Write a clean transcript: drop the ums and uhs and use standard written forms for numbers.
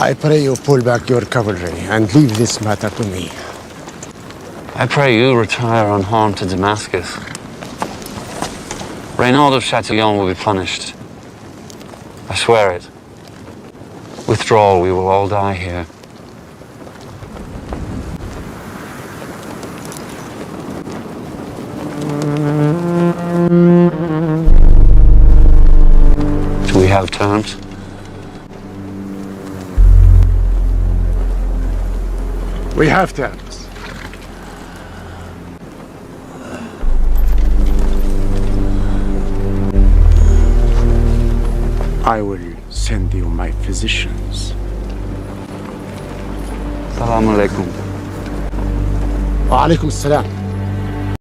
I pray you pull back your cavalry and leave this matter to me. I pray you retire unharmed to Damascus. Reynald of Chatillon will be punished. I swear it. Withdraw, we will all die here. Do we have terms? We have terms. I will send you my physicians. Assalamu alaikum. Wa alaikum assalam.